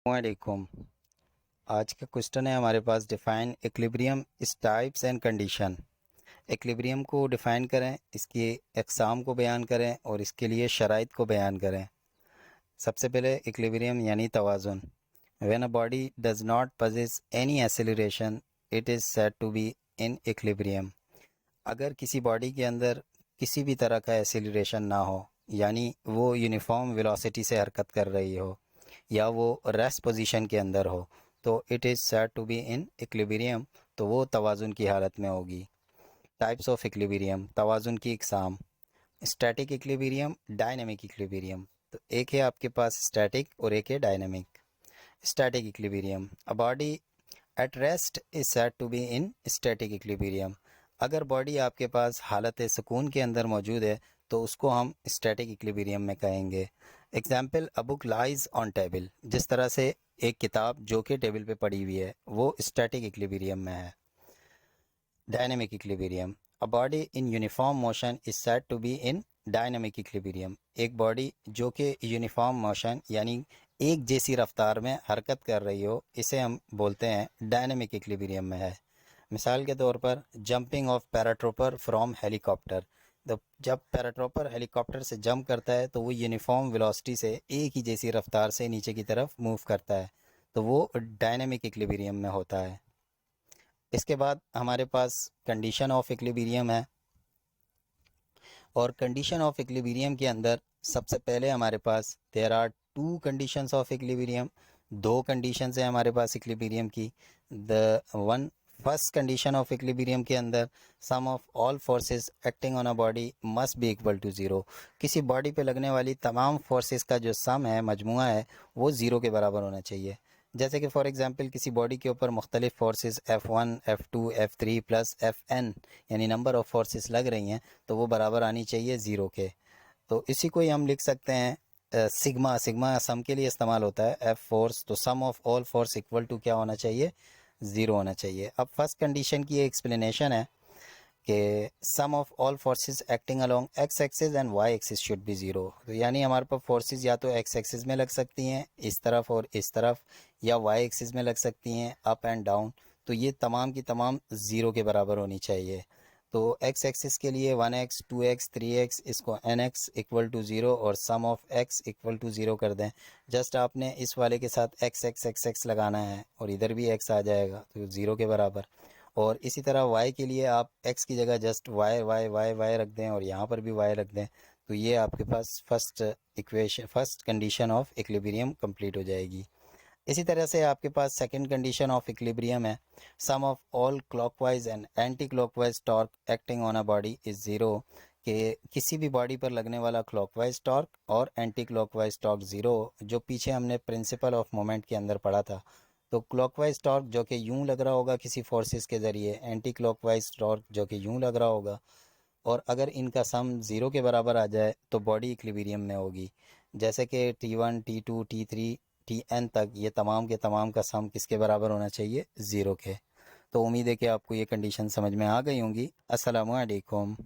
वालेकुम। आज का क्वेश्चन है हमारे पास, डिफाइन इक्विलिब्रियम इस टाइप्स एंड कंडीशन। इक्विलिब्रियम को डिफाइन करें, इसकी अक़साम को बयान करें और इसके लिए शराइत को बयान करें। सबसे पहले इक्विलिब्रियम यानी तवाज़ुन। When a body does not possess any acceleration it is said to be in equilibrium. अगर किसी बॉडी के अंदर किसी भी तरह का एक्सेलरेशन ना हो, यानी वो यूनिफॉर्म वेलोसिटी से हरकत कर रही हो या वो रेस्ट पोजीशन के अंदर हो, तो it is said to be in equilibrium, तो वो तवाज़ुन की हालत में होगी। टाइप्स ऑफ इक्विलिब्रियम, तवाज़ुन की इकसाम। Static equilibrium, dynamic equilibrium. तो एक है आपके पास स्टैटिक और एक है dynamic. Static equilibrium, a body at rest is said to be in static equilibrium. अगर बॉडी आपके पास हालत सुकून के अंदर मौजूद है तो उसको हम स्टैटिक इक्विलिब्रियम में कहेंगे। Example, a book lies on table. जिस तरह से एक किताब जो कि टेबल पे पड़ी हुई है वो स्टैटिक इक्विलिब्रियम में है। Dynamic equilibrium, a body in uniform motion is said to be in dynamic equilibrium. एक बॉडी जो कि यूनिफॉर्म मोशन यानी एक जैसी रफ्तार में हरकत कर रही हो, इसे हम बोलते हैं डायनेमिक इक्विलिब्रियम में है। मिसाल के तौर पर, जंपिंग ऑफ पैराट्रोपर फ्रॉम हेलीकॉप्टर। तो जब पैराट्रोपर हेलीकॉप्टर से जंप करता है तो वो यूनिफॉर्म वेलोसिटी से एक ही जैसी रफ्तार से नीचे की तरफ मूव करता है, तो वो डायनेमिक इक्विलिब्रियम में होता है। इसके बाद हमारे पास कंडीशन ऑफ इक्विलिब्रियम है, और कंडीशन ऑफ इक्विलिब्रियम के अंदर सबसे पहले हमारे पास there are two conditions of equilibrium. दो कंडीशंस है हमारे पास इक्विलिब्रियम की। The one first condition of equilibrium के अंदर, sum of all forces acting on a body must be equal to zero. किसी बॉडी पे लगने वाली तमाम फोर्सेस का जो सम है, मजमुआ है, वो ज़ीरो के बराबर होना चाहिए। जैसे कि फॉर एग्जांपल किसी बॉडी के ऊपर मुख्तलिफ forces F1, F2, F3 plus Fn यानी नंबर ऑफ फोर्सेस लग रही हैं, तो वो बराबर आनी चाहिए ज़ीरो के। तो इसी को ही हम लिख सकते हैं सिग्मा। सिग्मा सम के लिए इस्तेमाल होता है, एफ फोर्स, तो sum of all force equal to क्या होना चाहिए, ज़ीरो होना चाहिए। अब फर्स्ट कंडीशन की एक्सप्लेनेशन है कि sum of all forces acting along X axis and Y axis should be zero. तो यानी हमारे पास फोर्सेस या तो एक्स एक्सिस में लग सकती हैं इस तरफ और इस तरफ, या वाई एक्सिस में लग सकती हैं अप एंड डाउन, तो ये तमाम की तमाम ज़ीरो के बराबर होनी चाहिए। तो एक्स एक्सिस के लिए 1x, 2x, 3x, इसको nx इक्वल टू ज़ीरो और sum of x equal to zero कर दें। जस्ट आपने इस वाले के साथ x x x x लगाना है और इधर भी x आ जाएगा, तो ज़ीरो के बराबर। और इसी तरह y के लिए आप x की जगह just y y y y रख दें और यहाँ पर भी y रख दें, तो ये आपके पास first condition of equilibrium complete हो जाएगी। इसी तरह से आपके पास सेकंड कंडीशन ऑफ इक्विलिब्रियम है, sum of all clockwise and anti clockwise torque acting on a body is zero. कि किसी भी बॉडी पर लगने वाला क्लॉकवाइज टॉर्क और एंटी क्लॉकवाइज टॉर्क ज़ीरो, जो पीछे हमने प्रिंसिपल ऑफ मोमेंट के अंदर पढ़ा था। तो क्लॉकवाइज टॉर्क जो कि यूं लग रहा होगा किसी फोर्सेस के ज़रिए, एंटी क्लॉकवाइज टॉर्क जो कि यूं लग रहा होगा, और अगर इनका सम ज़ीरो के बराबर आ जाए तो बॉडी इक्विलिब्रियम में होगी। जैसे कि T1, T2, T3, Tn तक ये तमाम के तमाम का सम किसके बराबर होना चाहिए, ज़ीरो के। तो उम्मीद है कि आपको ये कंडीशन समझ में आ गई होंगी। अस्सलामु अलैकुम।